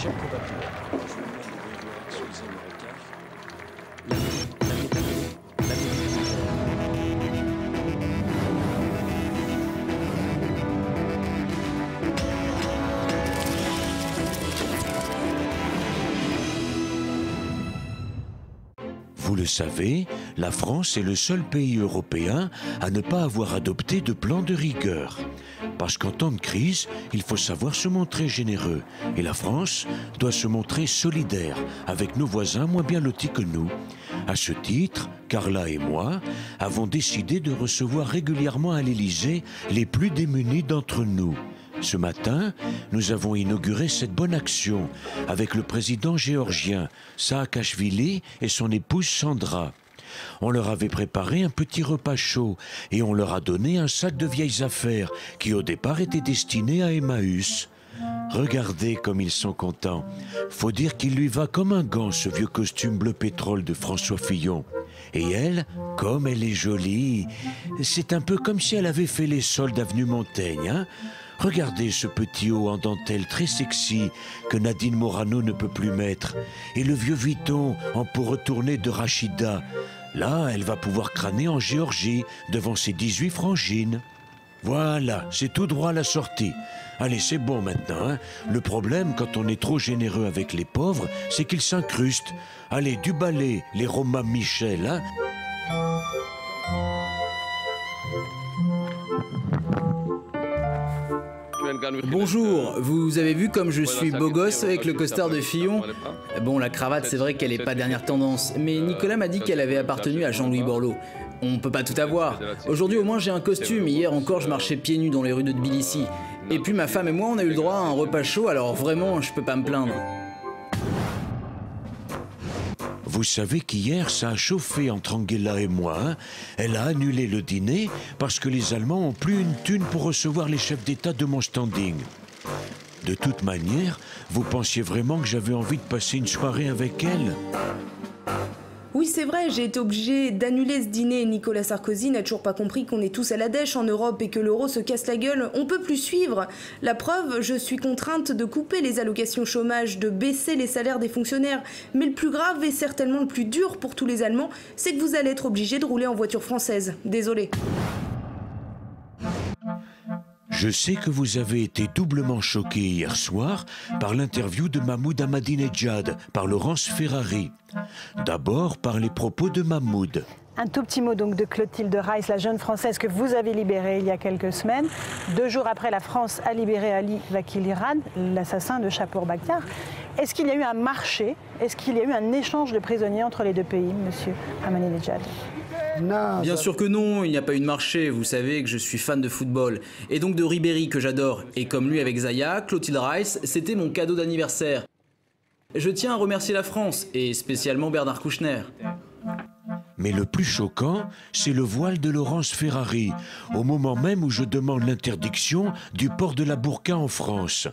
Chers compatriotes, je vous demande de bien voir sur les Américains Vous le savez, la France est le seul pays européen à ne pas avoir adopté de plan de rigueur. Parce qu'en temps de crise, il faut savoir se montrer généreux. Et la France doit se montrer solidaire avec nos voisins moins bien lotis que nous. À ce titre, Carla et moi avons décidé de recevoir régulièrement à l'Élysée les plus démunis d'entre nous. Ce matin, nous avons inauguré cette bonne action avec le président géorgien Saakashvili et son épouse Sandra. On leur avait préparé un petit repas chaud et on leur a donné un sac de vieilles affaires qui au départ était destiné à Emmaüs. Regardez comme ils sont contents. Faut dire qu'il lui va comme un gant ce vieux costume bleu pétrole de François Fillon. Et elle, comme elle est jolie, c'est un peu comme si elle avait fait les soldes avenue Montaigne, hein? Regardez ce petit haut en dentelle très sexy que Nadine Morano ne peut plus mettre. Et le vieux Vuitton en peau retournée de Rachida. Là, elle va pouvoir crâner en Géorgie devant ses 18 frangines. Voilà, c'est tout droit à la sortie. Allez, c'est bon maintenant, hein. Le problème, quand on est trop généreux avec les pauvres, c'est qu'ils s'incrustent. Allez, du balai, les Romains Michel, hein. Bonjour, vous avez vu comme je suis beau gosse avec le costard de Fillon? Bon, la cravate, c'est vrai qu'elle est pas dernière tendance, mais Nicolas m'a dit qu'elle avait appartenu à Jean-Louis Borloo. On peut pas tout avoir. Aujourd'hui, au moins, j'ai un costume. Hier encore, je marchais pieds nus dans les rues de Tbilissi. Et puis, ma femme et moi, on a eu le droit à un repas chaud, alors vraiment, je peux pas me plaindre. Vous savez qu'hier, ça a chauffé entre Angela et moi, hein. Elle a annulé le dîner parce que les Allemands ont plus une thune pour recevoir les chefs d'État de mon standing. De toute manière, vous pensiez vraiment que j'avais envie de passer une soirée avec elle? Oui, c'est vrai, j'ai été obligée d'annuler ce dîner. Nicolas Sarkozy n'a toujours pas compris qu'on est tous à la dèche en Europe et que l'euro se casse la gueule. On peut plus suivre. La preuve, je suis contrainte de couper les allocations chômage, de baisser les salaires des fonctionnaires. Mais le plus grave et certainement le plus dur pour tous les Allemands, c'est que vous allez être obligés de rouler en voiture française. Désolé. Je sais que vous avez été doublement choqué hier soir par l'interview de Mahmoud Ahmadinejad par Laurence Ferrari. D'abord par les propos de Mahmoud. Un tout petit mot donc de Clotilde Reiss, la jeune Française que vous avez libérée il y a quelques semaines. 2 jours après, la France a libéré Ali Vakiliran, l'assassin de Chapour Bakhtiar. Est-ce qu'il y a eu un marché? Est-ce qu'il y a eu un échange de prisonniers entre les deux pays, monsieur Ahmadinejad? Non, bien sûr que non, il n'y a pas eu de marché, vous savez que je suis fan de football. Et donc de Ribéry que j'adore. Et comme lui avec Zaya, Clotilde Reiss, c'était mon cadeau d'anniversaire. Je tiens à remercier la France, et spécialement Bernard Kouchner. Mais le plus choquant, c'est le voile de Laurence Ferrari, au moment même où je demande l'interdiction du port de la burqa en France.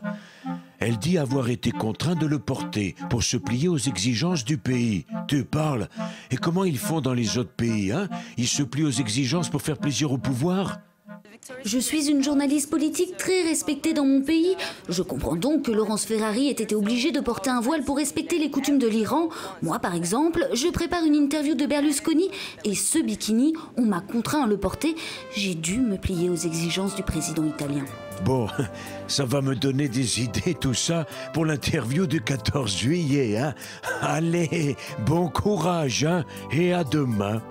Elle dit avoir été contrainte de le porter pour se plier aux exigences du pays. Tu parles? Et comment ils font dans les autres pays, hein? Ils se plient aux exigences pour faire plaisir au pouvoir? Je suis une journaliste politique très respectée dans mon pays. Je comprends donc que Laurence Ferrari ait été obligée de porter un voile pour respecter les coutumes de l'Iran. Moi, par exemple, je prépare une interview de Berlusconi et ce bikini, on m'a contraint à le porter. J'ai dû me plier aux exigences du président italien. Bon, ça va me donner des idées, tout ça, pour l'interview du 14 juillet, hein? Allez, bon courage, hein? Et à demain.